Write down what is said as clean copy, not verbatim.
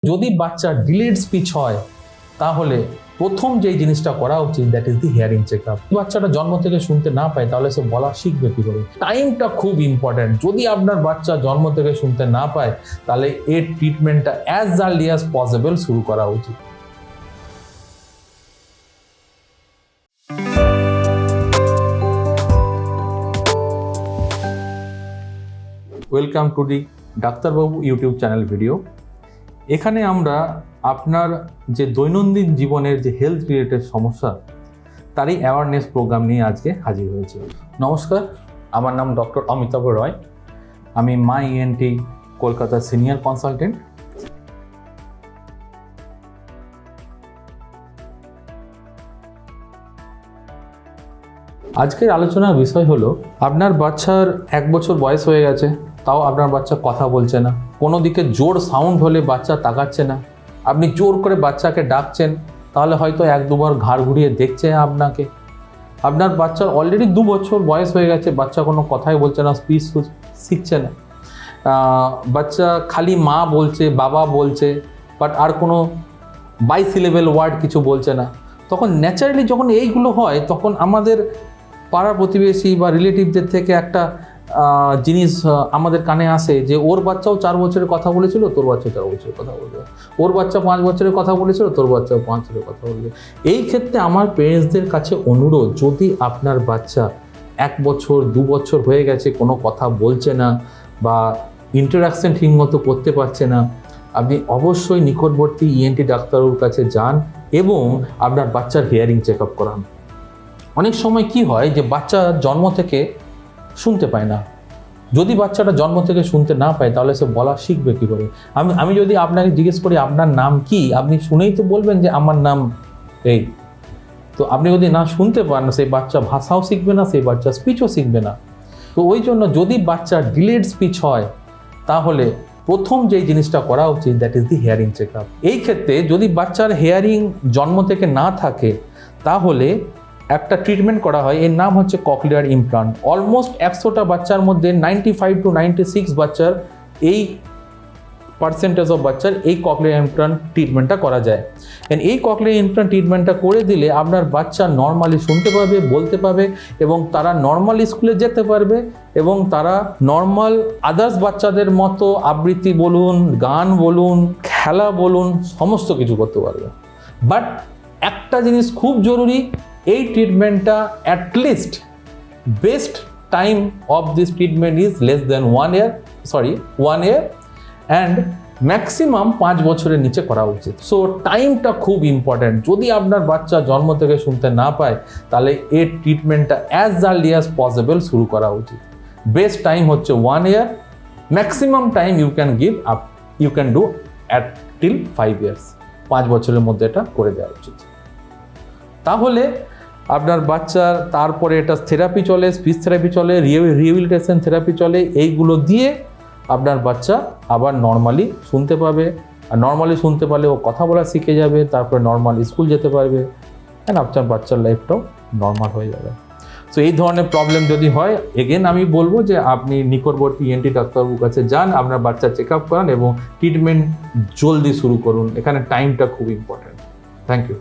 যদি বাচ্চা delayed speech হয় তাহলে প্রথম যেই জিনিসটা করা উচিত that is the hearing checkup. বাচ্চাটা জন্ম থেকে শুনতে না পায় তাহলে সে বলা শিখবে কি করে? টাইমটা খুব ইম্পর্টেন্ট। যদি আপনার বাচ্চা জন্ম থেকে শুনতে না পায় তাহলে এর ট্রিটমেন্টটা অ্যাজ আর্লি অ্যাজ পসিবল শুরু করা উচিত। ওয়েলকাম টু দি ডাক্তারবাবু ইউটিউব চ্যানেল ভিডিও। এখানে আমরা আপনার যে দৈনন্দিন জীবনের যে হেলথ রিলেটেড সমস্যা তারই অ্যাওয়ারনেস প্রোগ্রাম নিয়ে আজকে হাজির হয়েছে। নমস্কার, আমার নাম ডক্টর অমিতাভ রয়। আমি মা ইএনটি কলকাতার সিনিয়র কনসালটেন্ট। আজকের আলোচনার বিষয় হলো আপনার বাচ্চার 1 বছর বয়স হয়ে গেছে, তাও আপনার বাচ্চা কথা বলছে না। কোনো দিকে জোর সাউন্ড হলে বাচ্চা তাকাচ্ছে না। আপনি জোর করে বাচ্চাকে ডাকছেন তাহলে হয়তো 1-2 বার ঘাড় ঘুরিয়ে দেখছে আপনাকে। আপনার বাচ্চার অলরেডি 2 বছর বয়স হয়ে গেছে, বাচ্চা কোনো কথাই বলছে না, স্পিচ শিখছে না। বাচ্চা খালি মা বলছে, বাবা বলছে, বাট আর কোনো বাইসিলেবল ওয়ার্ড কিছু বলছে না। তখন ন্যাচারালি যখন এইগুলো হয় তখন আমাদের পাড়া প্রতিবেশী বা রিলেটিভদের থেকে একটা জিনিস আমাদের কানে আসে যে ওর বাচ্চাও 4 বছরের কথা বলেছিল, তোর বাচ্চা 4 বছরের কথা বলবে। ওর বাচ্চা 5 বছরের কথা বলেছিল, তোর বাচ্চাও 5 বছরের কথা বলবে। এই ক্ষেত্রে আমার পেরেন্টসদের কাছে অনুরোধ, যদি আপনার বাচ্চা 1 বছর 2 বছর হয়ে গেছে কোনো কথা বলছে না বা ইন্টারাকশন ঠিকমতো করতে পারছে না, আপনি অবশ্যই নিকটবর্তী ইএনটি ডাক্তারবাবুর কাছে যান এবং আপনার বাচ্চার হিয়ারিং চেক আপ করান। অনেক সময় কি হয় যে বাচ্চা জন্ম থেকে শুনতে পায় না। যদি বাচ্চাটা জন্ম থেকে শুনতে না পায় তাহলে সে বলা শিখবে কী করে? আমি যদি আপনাকে জিজ্ঞেস করি আপনার নাম কি, আপনি শুনেই তো বলবেন যে আমার নাম এই। তো আপনি যদি না শুনতে পান, সেই বাচ্চা ভাষাও শিখবে না, সেই বাচ্চা স্পিচও শিখবে না। তো ওই জন্য যদি বাচ্চা ডিলেড স্পিচ হয় তাহলে প্রথম যেই জিনিসটা করা উচিত that is the hearing check up. এই ক্ষেত্রে যদি বাচ্চার হিয়ারিং জন্ম থেকে না থাকে তাহলে একটা ট্রিটমেন্ট করা হয়, এর নাম হচ্ছে ককলিয়ার ইমপ্লান্ট। অলমোস্ট 100টা বাচ্চার মধ্যে 95 to 96 বাচ্চার এই পার্সেন্টেজ অফ বাচ্চার এই ককলিয়ার ইমপ্লান্ট ট্রিটমেন্টটা করা যায়। এন্ড এই ককলিয়ার ইমপ্লান্ট ট্রিটমেন্টটা করে দিলে আপনার বাচ্চা নর্মালি শুনতে পাবে, বলতে পাবে এবং তারা নর্মাল স্কুলে যেতে পারবে এবং তারা নর্মাল আদার্স বাচ্চাদের মতো আবৃত্তি বলুন, গান বলুন, খেলা বলুন, সমস্ত কিছু করতে পারবে। বাট একটা জিনিস খুব জরুরি, এই ট্রিটমেন্টটা at least best time of this treatment is less than 1 year and maximum 5 বছরের নিচে করা উচিত। সো টাইমটা খুব ইম্পর্ট্যান্ট। যদি আপনার বাচ্চা জন্ম থেকে শুনতে না পায় তাহলে এর ট্রিটমেন্টটা অ্যাজ আর্লি অ্যাজ পসিবল শুরু করা উচিত। বেস্ট টাইম হচ্ছে 1 year, maximum time you can do at till 5 years। 5 বছরের মধ্যে এটা করে দেওয়া উচিত। তাহলে আপনার বাচ্চার তারপরে এটা থেরাপি চলে, স্পিচ থেরাপি চলে, রিহেবিলিটেশন থেরাপি চলে। এইগুলো দিয়ে আপনার বাচ্চা আবার নর্মালি শুনতে পাবে, আর নর্মালি শুনতে পারলে ও কথা বলা শিখে যাবে, তারপরে নর্মাল স্কুল যেতে পারবে অ্যান্ড আপনার বাচ্চার লাইফটাও নর্মাল হয়ে যাবে। সো এই ধরনের প্রবলেম যদি হয়, এগেন আমি বলবো যে আপনি নিকটবর্তী ইএনটি ডাক্তারবাবুর কাছে যান, আপনার বাচ্চা চেক আপ করান এবং ট্রিটমেন্ট জলদি শুরু করুন। এখানে টাইমটা খুব ইম্পর্ট্যান্ট। Thank you.